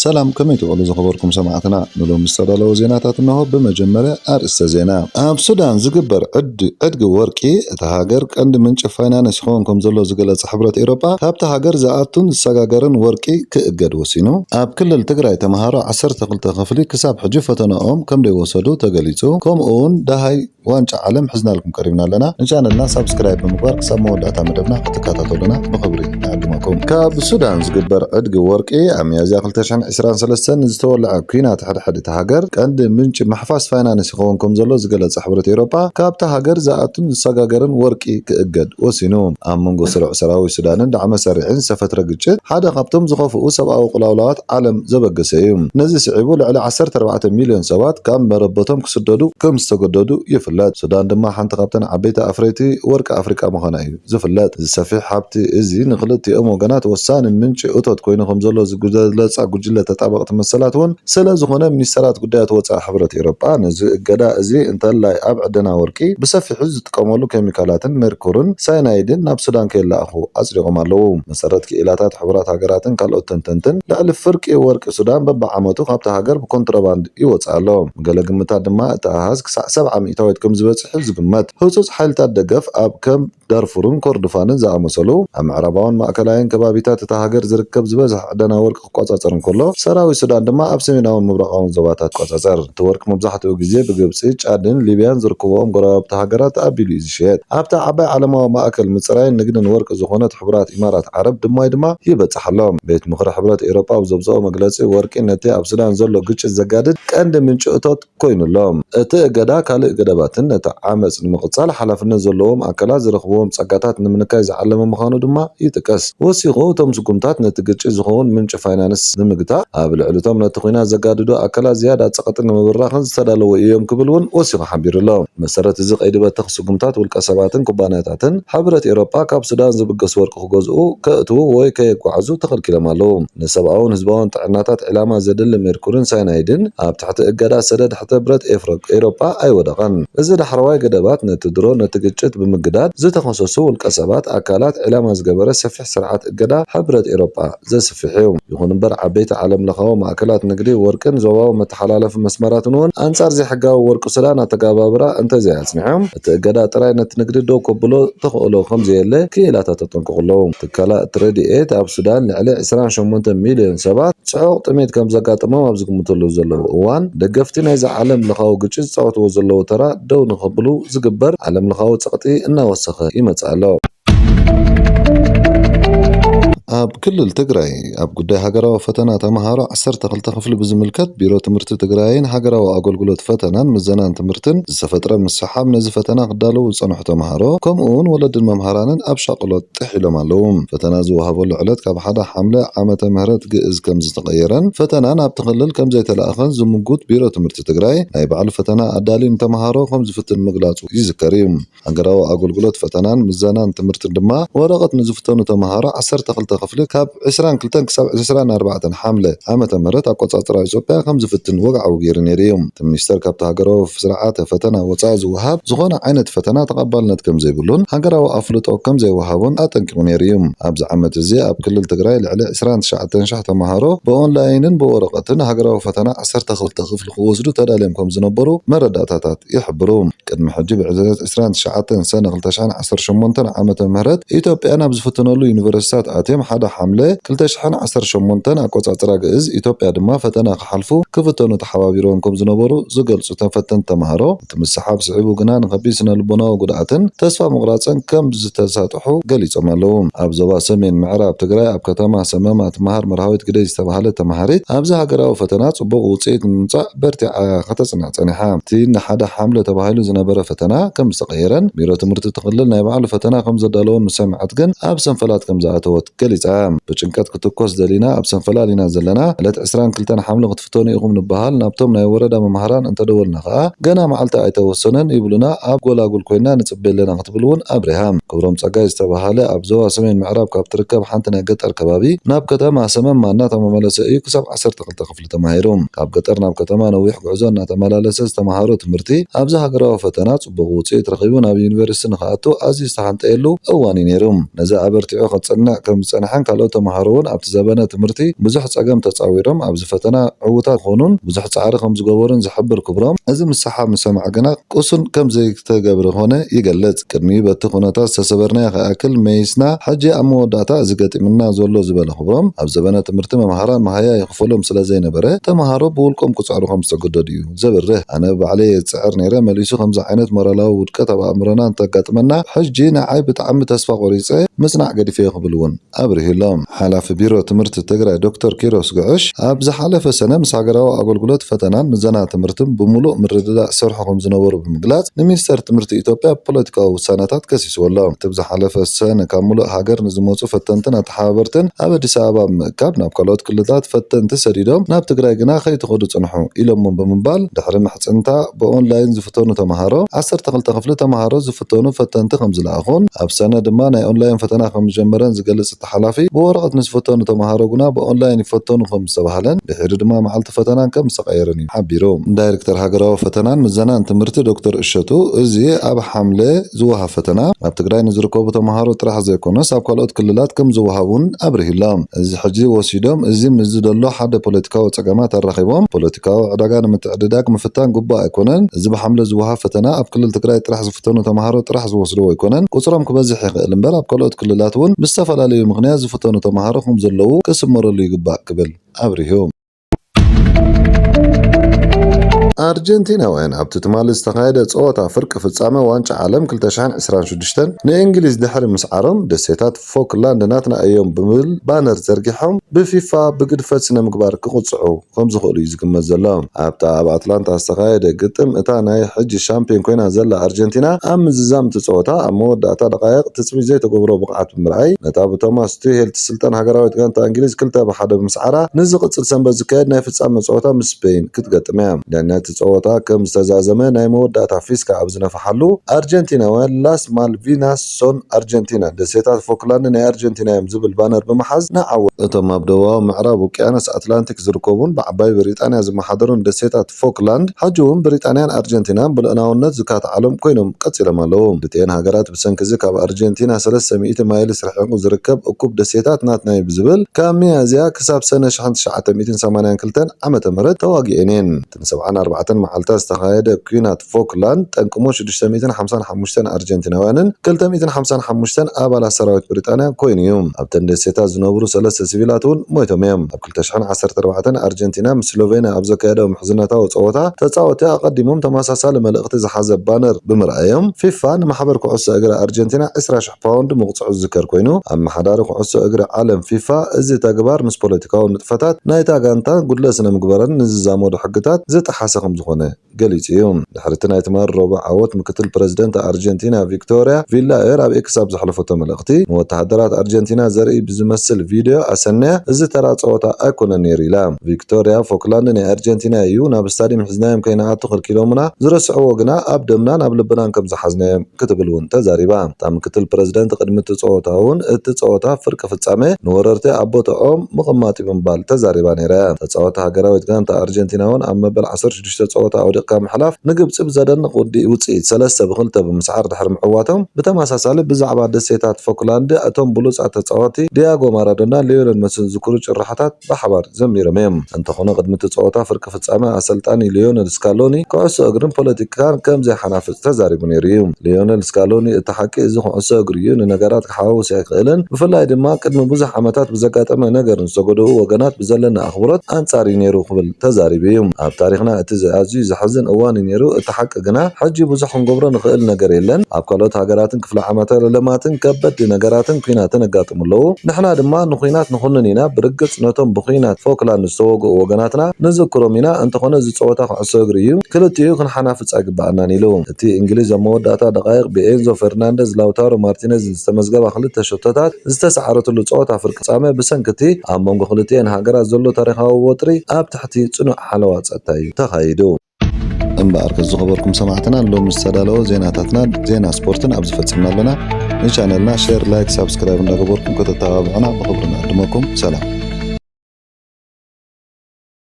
سلام كمي تقولوا زخبركم سمعتنا نلو مستدلو زيناتات انه بمجمرة ارست زينا السودان زقبر عد ورقي تهاجر عند منش فاينانس خونكم زلو زقلت حبرة اوروبا هابتا هاجر زاعتون ساقاقرن ورقي كأقد وسينو كل التقرأي تمهارة 10 تقلت غفلي كساب حجفتنا كم دي وصدو تقليتو كم اون دهاي وانش عالم حزنا لكم قريبنا لنا ان شاء الله سبسكرايب بمقبار قسام موداتا مدبنا قتكاتاتو لنا بخبري نعلمكم كاب السودان زقبر عد ورقي عميازي قلتشان 23 زتولع كينات حد تهاجر عند منش محفاظ فاينانس خونكم زلو زقلت حبرة اوروبا كابتا هاجر زاعتون ساقاقرن ورقي كأقد وسينو منغو سرع سراوي السودان دعم سريعين سفترة قجت حدا قبتم زخوفو سبعة وقلاولات عالم زبقسيهم نزي سعيبو على 14 مليون سوات كام مربطهم كسددو كم استقددو يفلات السودان دما حنت قبتن عبيتا افريتي ورك افريكا مخنايو زفلات زسفيح حبتي ازي نخلتي امو قنات وسان منش اوتوت كوينهم زلو زقلصا قجله تطابقت مسلاتون سلا زخونه منيسترات قدايات وصا حبرة اوروبا نزي قدا ازي انت لاي ابعدنا ورقي بسفي حز تقملو كيميكالاتن ميركورن ساينايدن ناب السودان كيلا اخو اصريقهم اللو مسارات كيلاتات حبرات هاجراتن كالوت تنتن لعل فرق ورق السودان ببع عمتو قبت هاجر بكونتراباند يوصالو قال قمتا دما تاهاز 700 كم زبصح زقمت هوصص حالتات دقف اب كم دارفورن كردفانن زامسلو امعرباون ماكلاين كبابيتات تاهاجر زركب زبصح عدنا ورق قصاصرن كله سراوي السودان دما اب سميناون مبرقاون زباتات قصاصر تورق مبزحتو غزي بغبصي عدن ليبيان زركبوم قراب تاهاجرات ابيلي زشيت ابتا عباي علماو ماكل مصراين نقدن ورق زخونت حبرات امارات عرب دما يبصحلهم بيت مخر حبرات اوروبا وزبزو مغلصي ورق نتي اب سودان زلو ግጭት ዘጋድድ ቀንድ ምንጭ እቶት ኮይኑሎም እቲ ገዳ ካልእ ገደባትን ነታ ዓመጽ ንምቕጻል ሓላፍነት ዘለዎም ኣካላት ዝረኽብዎም ጸጋታት ንምንካይ ዝዓለመ ምዃኑ ድማ ይጥቀስ ወሲኹ እቶም ስጉምታት ነቲ ግጭት ዝኸውን ምንጭ ፋይናንስ ንምግታእ ኣብ ልዕሊቶም ነቲ ኩናት ዘጋድዱ ኣካላት ዝያዳ ጸቕጥን ንምብራኽን ዝተዳለዉ እዮም ክብል እውን ወሲኹ ሓቢሩሎም መሰረት እዚ ቀይዲ በትኽ ስጉምታት ውልቀ ሰባትን ኩባንያታትን ሕብረት ኤውሮጳ ካብ ሱዳን ዝብገስ ወርቂ ክገዝኡ ከእትዉ ወይ ከየጓዓዙ ተኸልኪሎም ኣለዉ ንሰብኣውን ህዝባውን ጥዕናታት ዕላማ ዘድሊ ሜርኩርን ሳይናይድን ኣብ ትሕቲ እገዳ ሰደድ ሕብረት ኤውሮጳ ኣይወደቐን እዚ ዳሕረዋይ ገደባት ነቲ ድሮ ነቲ ግጭት ብምግዳድ ዝተኸሰሱ ውልቀ ሰባት ኣካላት ዕላማ ዝገበረ ሰፊሕ ስርዓት እገዳ ሕብረት ኤውሮጳ ዘስፊሕ እዩ ይኹን እምበር ዓበይቲ ዓለም ለኻዊ ማእከላት ንግዲ ወርቅን ዞባዊ መተሓላለፊ መስመራትን እውን ኣንጻር ዘይሕጋዊ ወርቂ ሱዳን ኣተጋባብራ እንተዘይኣጽኒዖም እቲ እገዳ ጥራይ ነቲ ንግዲ ደው ከብሎ ተኽእሎ ከምዘየለ ክኢላታት ተጠንቅቑለዉ ትካላት ትረድኤት ኣብ ሱዳን ልዕሊ 28 ሚልዮን ሰባት ጽዑቕ ጥሜት ከም ዘጋጥሞም ኣብ ዝግምተሉ ዘለዉ እዋን ደገፍቲ ናይዚ ዓለም ለኻዊ ግጭት ዝፃወትዎ ዘለዉ ተራ ደው ንኸብሉ ዝግበር ዓለም ለኻዊ ጸቕጢ እናወሰኸ ይመጽእ ኣሎ ኣብ ክልል ትግራይ ኣብ ጉዳይ ሃገራዊ ፈተና ተማሃሮ 12 ክፍሊ ብዝምልከት ቢሮ ትምህርቲ ትግራይን ሃገራዊ ኣገልግሎት ፈተናን ምዘናን ትምህርትን ዝተፈጥረ ምስሓብ ነዚ ፈተና ክዳለዉ ዝጸንሑ ተማሃሮ ከምኡውን ወለድን መምሃራንን ኣብ ሻቅሎት ጥሒሎም ኣለዉ ፈተና ዝወሃበሉ ዕለት ካብ 1 ሓምለ ዓመተ ምህረት ግእዝ ከም ዝተቐየረን ፈተናን ኣብ ትኽልል ከም ዘይተለኣኸን ዝምጉት ቢሮ ትምህርቲ ትግራይ ናይ በዓል ፈተና ኣዳሊም ተማሃሮ ከም ዝፍትን ምግላጹ ይዝከር እዩ ሃገራዊ ኣገልግሎት ፈተናን ምዘናን ትምህርትን ድማ ወረቐት ንዝፍተኑ ተማሃሮ 12 ክፍሊ ካብ 22 ክሳብ 24 ሓምለ ዓመተ ምህረት ኣቆጻጽራ ኢትዮጵያ ከም ዝፍትን ወግዓዊ ገይሩ ነይሩ እዩ ሚኒስተር ካብቲ ሃገራዊ ስርዓተ ፈተና ወጻኢ ዝወሃብ ዝኾነ ዓይነት ፈተና ተቐባልነት ከም ዘይብሉን ሃገራዊ ኣፍልጦ ከም ዘይወሃቦን ኣጠንቂቑ ነይሩ እዩ ኣብዚ ዓመት እዚ ኣብ ክልል ትግራይ ልዕሊ 29,000 ተማሃሮ ብኦንላይንን ብወረቐትን ሃገራዊ ፈተና 12 ክፍሊ ክወስዱ ተዳልዮም ከም ዝነበሩ መረዳእታታት ይሕብሩ ቅድሚ ሕጂ ብ29 ሰነ 2018 ዓመተ ምህረት ኢትዮጵያ ናብ ዝፍትነሉ ዩኒቨርሲቲታት ኣትዮም 1 ሓምለ 2018 ኣቆጻጽራ ግእዝ ኢትዮጵያ ድማ ፈተና ክሓልፉ ክፍተኑ ተሓባቢሮም ከም ዝነበሩ ዝገልጹ ተፈተንቲ ተማሃሮ እቲ ምስሓብ ስዒቡ ግና ንኸቢድ ስነ ልቦናዊ ጉድኣትን ተስፋ ምቑራፅን ከም ዝተሳጥሑ ገሊፆም ኣለዉ ኣብ ዞባ ሰሜን ምዕራብ ትግራይ ኣብ ከተማ ሰመማ ትመሃር መርሃዊት ግደይ ዝተባሃለት ተማሃሪት ኣብዚ ሃገራዊ ፈተና ጽቡቕ ውፅኢት ንምምጻእ በርቲዓ ከተጽናዕ ጸኒሓ እቲ ን1 ሓምለ ተባሂሉ ዝነበረ ፈተና ከም ዝተቐየረን ቢሮ ትምህርቲ ትኽልል ናይ በዓሉ ፈተና ከም ዘዳለወን ምሰምዓት ግን ኣብ ሰንፈላት ከም ዝኣተወት ገሊፃ ብጭንቀት ክትኮስ ደሊና ኣብ ሰንፈላል ኢና ዘለና ዕለት 22 ሓምለ ክትፍተኑ ኢኹም ንበሃል ናብቶም ናይ ወረዳ መምሃራን እንተደወልና ከዓ ገና መዓልቲ ኣይተወሰነን ይብሉና ኣብ ጎላጉል ኮይና ንጽበ ኣለና ክትብል እውን ኣብሪሃም ክብሮም ጸጋይ ዝተባሃለ ኣብ ዞባ ሰሜን ምዕራብ ካብ ትርከብ ሓንቲ ናይ ገጠር ከባቢ ናብ ከተማ ሰመማ እናተመላለሰ እዩ ክሳብ 12 ክፍሊ ተማሂሩ ካብ ገጠር ናብ ከተማ ነዊሕ ጉዕዞ እናተመላለሰ ዝተማሃሮ ትምህርቲ ኣብዚ ሃገራዊ ፈተና ጽቡቕ ውፅኢት ረኺቡ ናብ ዩኒቨርሲቲ ንኽኣቱ ኣዝዩ ዝተሓንጠየሉ እዋን እዩ ነይሩ ነዚ ኣበርቲዑ ክጸንዕ ከም ዝጸንሐን ካልኦት ተማሃሮውን ኣብቲ ዘበነ ትምህርቲ ብዙሕ ጸገም ተጻዊሮም ኣብዚ ፈተና ዕውታት ዝኾኑን ብዙሕ ጻዕሪ ከም ዝገበሩን ዝሕብር ክብሮም እዚ ምሰሓብ ምሰማዕ ግና ቁሱን ከም ዘይተገብረ ኾነ ይገልጽ። ቅድሚ በቲ ኩነታት ዝተሰበርናዮ ከኣክል መይስና ሕጂ ኣብ መወዳእታ እዚ ገጢምና ዘሎ ዝበለ ክብሮም ኣብ ዘበነ ትምህርቲ መምሃራን መሃያ ይኽፈሎም ስለ ዘይነበረ ተማሃሮ ብውልቆም ክጽዕሩ ከም ዝተገደዱ እዩ ዘብርህ። ኣነ ባዕለይ የፅዕር ነይረ መሊሱ ከምዚ ዓይነት ሞራላዊ ውድቀት ኣብ ኣእምሮና እንተጋጥመና ሕጂ ንዓይ ብጣዕሚ ተስፋ ቆሪፀ ምጽናዕ ገዲፈ ክብል እውን ኣብርሂሎም። ሓላፊ ቢሮ ትምህርቲ ትግራይ ዶክተር ኪሮስ ጉዕሽ ኣብ ዝሓለፈ ሰነ ምስ ሃገራዊ ኣገልግሎት ፈተናን ምዘና ትምህርትን ብምሉእ ምርድዳእ ሰርሑ ከም ዝነበሩ ብምግላጽ ንሚኒስተር ትምህርቲ ኢትዮጵያ ፖለቲካዊ ውሳነታት ከሲስዎሎም። እቲ ብዝሓለፈ ሰነ ካብ ሙሉእ ሃገር ንዝመፁ ፈተንትን ኣተሓባበርትን ኣብ ኣዲስ ኣበባ ብምእካብ ናብ ካልኦት ክልላት ፈተንቲ ሰዲዶም ናብ ትግራይ ግና ከይትኸዱ ጽንሑ ኢሎሞም ብምባል ድሕሪ ምሕጽንታ ብኦንላይን ዝፍተኑ ተማሃሮ 12 ክፍሊ ተማሃሮ ዝፍተኑ ፈተንቲ ከም ዝለኣኹን ኣብ ሰነ ድማ ናይ ኦንላይን ፈተና ከም ዝጀመረን ዝገልጽ ተሓላፊ ብወረቐት ንዝፍተኑ ተማሃሮ ግና ብኦንላይን ይፈተኑ ከም ዝተባሃለን ድሕሪ ድማ መዓልቲ ፈተናን ከም ዝተቐየረን እዩ ሓቢሩ። ዳይሬክተር ሃገራዊ ፈተናን ምዘናን ትምህርቲ ዶክተር እሸቱ እዚ ኣብ ሓምለ ዝወሃብ ፈተና ኣብ ትግራይ ንዝርከቡ ተማሃሮ ጥራሕ ዘይኮነስ ኣብ ካልኦት ክልላት ከም ዝወሃቡን ኣብርሂሎም። እዚ ሕጂ ወሲዶም እዚ ምዝ ደሎ ሓደ ፖለቲካዊ ጸገማት ኣራኺቦም ፖለቲካዊ ዕዳጋ ንምትዕድዳግ ምፍታን ግቡእ ኣይኮነን። እዚ ብሓምለ ዝወሃብ ፈተና ኣብ ክልል ትግራይ ጥራሕ ዝፍተኑ ተማሃሮ ጥራሕ ዝወስድዎ ኣይኮነን ቁጽሮም ክበዝሕ ይኽእል እምበር ኣብ ካልኦት ክልላት እውን ብዝተፈላለዩ ምኽንያት ዝፍተኑ ተማሃሮ ከም ዘለዉ ክስመረሉ ይግባእ ክብል ኣብርሂ። ኣርጀንቲናውያን ኣብቲ ትማሊ ዝተኻየደ ጸወታ ፍርቂ ፍጻመ ዋንጫ ዓለም 2026 ንእንግሊዝ ድሕሪ ምስዓሮም ደሴታት ፎክላንድናትና እዮም ብምብል ባነር ዘርጊሖም ብፊፋ ብግድፈት ስነ ምግባር ክቕጽዑ ከም ዝኽእሉ እዩ ዝግመት ዘሎ። ኣብታ ኣብ ኣትላንታ ዝተኻየደ ግጥም እታ ናይ ሕጂ ሻምፒዮን ኮይና ዘላ ኣርጀንቲና ኣብ ምዝዛም እቲ ጸወታ ኣብ መወዳእታ ደቓይቕ ትጽቢት ዘይተገብሮ ብቕዓት ብምርኣይ ነታ ብቶማስ ቱሄል ትስልጣን ሃገራዊት ጋንታ እንግሊዝ 2-1 ብምስዓራ ንዝቕጽል ሰንበት ዝካየድ ናይ ፍጻመ ጸወታ ምስ ስፔን ክትገጥም እያ። እቲ ጸወታ ከም ዝተዛዘመ ናይ መወዳእታ ፊስካ ኣብ ዝነፍሓሉ ኣርጀንቲናውያን ላስ ማልቪናስ ሶን ኣርጀንቲና ደሴታት ፎክላንድ ናይ ኣርጀንቲና እዮም ዝብል ባነር ብምሓዝ ንዓወት። እቶም ኣብ ደቡባዊ ምዕራብ ውቅያኖስ ኣትላንቲክ ዝርከቡን ብዓባይ ብሪጣንያ ዝመሓደሩን ደሴታት ፎክላንድ ሕጂ እውን ብሪጣንያን ኣርጀንቲናን ብልእናውነት ዝካትዓሎም ኮይኖም ቀፂሎም ኣለዉ። ክልቲአን ሃገራት ብሰንኪ ካብ ኣርጀንቲና 300 ማይልስ ርሒቑ ዝርከብ እኩብ ደሴታት ናትና እዩ ብዝብል ካብ ሚያዝያ ክሳብ ሰነ 1982 ዓመተ ምህረት ተዋጊአን እየን። 74 መዓልታት ዝተኻየደ ኩናት ፎክላንድ ጠንቅሞ 655 ኣርጀንቲናውያንን 255 ኣባላት ሰራዊት ብሪጣንያ ኮይኑ እዩ። ኣብተን ደሴታት ዝነብሩ 3 ሲቪላት እውን ሞይቶም እዮም። ኣብ 2014 ኣርጀንቲና ምስ ስሎቬንያ ኣብ ዘካየደው ምሕዝነታዊ ጸወታ ተጻወቲ ኣቐዲሞም ተመሳሳሊ መልእኽቲ ዝሓዘ ባነር ብምርኣዮም ፊፋ ንማሕበር ኩዕሶ እግሪ ኣርጀንቲና 20,000 ፓውንድ ምቕፅዑ ዝከር ኮይኑ ኣብ ማሕዳሪ ኩዕሶ እግሪ ዓለም ፊፋ እዚ ተግባር ምስ ፖለቲካዊ ንጥፈታት ናይታ ጋንታ ጉድለ ስነ ምግባርን ንዝዛመዱ ሕግታት ዝጠሓሰ ከም ዝኾነ ገሊጹ እዩ። ድሕሪ ናይቲ ረቡዕ ዓወት ምክትል ፕረዚደንት ኣርጀንቲና ቪክቶሪያ ቪላኤር ኣብ ኤክስ ኣብ ዘሕለፈቶ መልእኽቲ ንወተሃደራት ኣርጀንቲና ዘርኢ ብዝመስል ቪድዮ ኣሰንያ እዚ ተራ ጸወታ ኣይኮነን ነይሩ ኢላ። ቪክቶሪያ ፎክላንድ ናይ ኣርጀንቲና እዩ ናብ ስታድየም ሒዝናዮም ከይነኣቱ ክልኪሎምና ዝረስዕዎ ግና ኣብ ደምናን ኣብ ልብናን ከም ዝሓዝናዮም ክትብል እውን ተዛሪባ። እታ ምክትል ፕረዚደንት ቅድሚ እቲ ጸወታ እውን እቲ ጸወታ ፍርቂ ፍጻመ ንወረርቲ ኣብ ቦትኦም ምቕማጥ ብምባል ተዛሪባ ነይራ። ተጻወታ ሃገራዊት ጋንታ ኣርጀንቲና እውን ኣብ መበል 16 ጸወታ ኣውዲቕካ ምሕላፍ ንግብፂ ብዘደንቕ ውጽኢት 3-2 ብምስዓር ድሕሪ ምዕዋቶም ብተመሳሳሊ ብዛዕባ ደሴታት ፎክላንድ እቶም ብሉጻት ተጻወቲ ዲያጎ ማራዶና ሊዮኔል መሲ ዝዝክሩ ጭራሓታት ብሓባር ዘሚሮም እዮም። እንተኾነ ቅድሚ እቲ ጸወታ ፍርቂ ፍጻመ ኣሰልጣኒ ሊዮኔል ስካሎኒ ኩዕሶ እግርን ፖለቲካን ከም ዘይሓናፍጽ ተዛሪቡ ነይሩ እዩ። ሊዮኔል ስካሎኒ እቲ ሓቂ እዚ ኩዕሶ እግሪ እዩ ንነገራት ክሓዋውስ ኣይክእልን ብፍላይ ድማ ቅድሚ ብዙሕ ዓመታት ብዘጋጠመ ነገር ዝተጎድኡ ወገናት ብዘለና ኣኽብሮት ኣንጻሪ ነይሩ ክብል ተዛሪቡ እዩ። ኣብ ታሪኽና እቲ ኣዝዩ ዝሕዝን እዋን ነይሩ እቲ ሓቂ ግና ሕጂ ብዙሕ ክንገብሮ ንኽእል ነገር የለን። ኣብ ካልኦት ሃገራትን ክፍለ ዓመታት ለማትን ከበድቲ ነገራትን ኩናትን ኣጋጥሙ ኣለዉ። ንሕና ድማ ንኩናት ንኹንን ኢና ብርግጽ ነቶም ብኩናት ፎክላንድ ዝተወግኡ ወገናትና ንዝክሮም ኢና። እንተኾነ ዝፀወታ ኩዕሶ እግሪ እዩ ክልቲኡ ክንሓናፍጽ ኣይግባአናን ኢሉ። እቲ እንግሊዝ ኣብ መወዳእታ ደቓይቕ ብኤንዞ ፈርናንደዝ ላውታሮ ማርቲነዝ ዝተመዝገባ 2 ሸቶታት ዝተሰዓረትሉ ጸወታ ፍርቂ ፍጻመ ብሰንኪቲ ኣብ መንጎ ክልቲአን ሃገራት ዘሎ ታሪኻዊ ወጥሪ ኣብ ትሕቲ ጽኑዕ ሓለዋ ጸጥታ እዩ ተኻይዱ። እምበኣር ከዝኸበርኩም ሰማዕትና ሎሚ ዝተዳለወ ዜናታትና ዜና ስፖርትን ኣብ ዝፈጽምና ኣለና። ንቻነልና ሼር ላይክ ሳብስክራይብ እንዳገበርኩም ከተተባብዑና ብኽብሪ ንዕድመኩም ሰላም።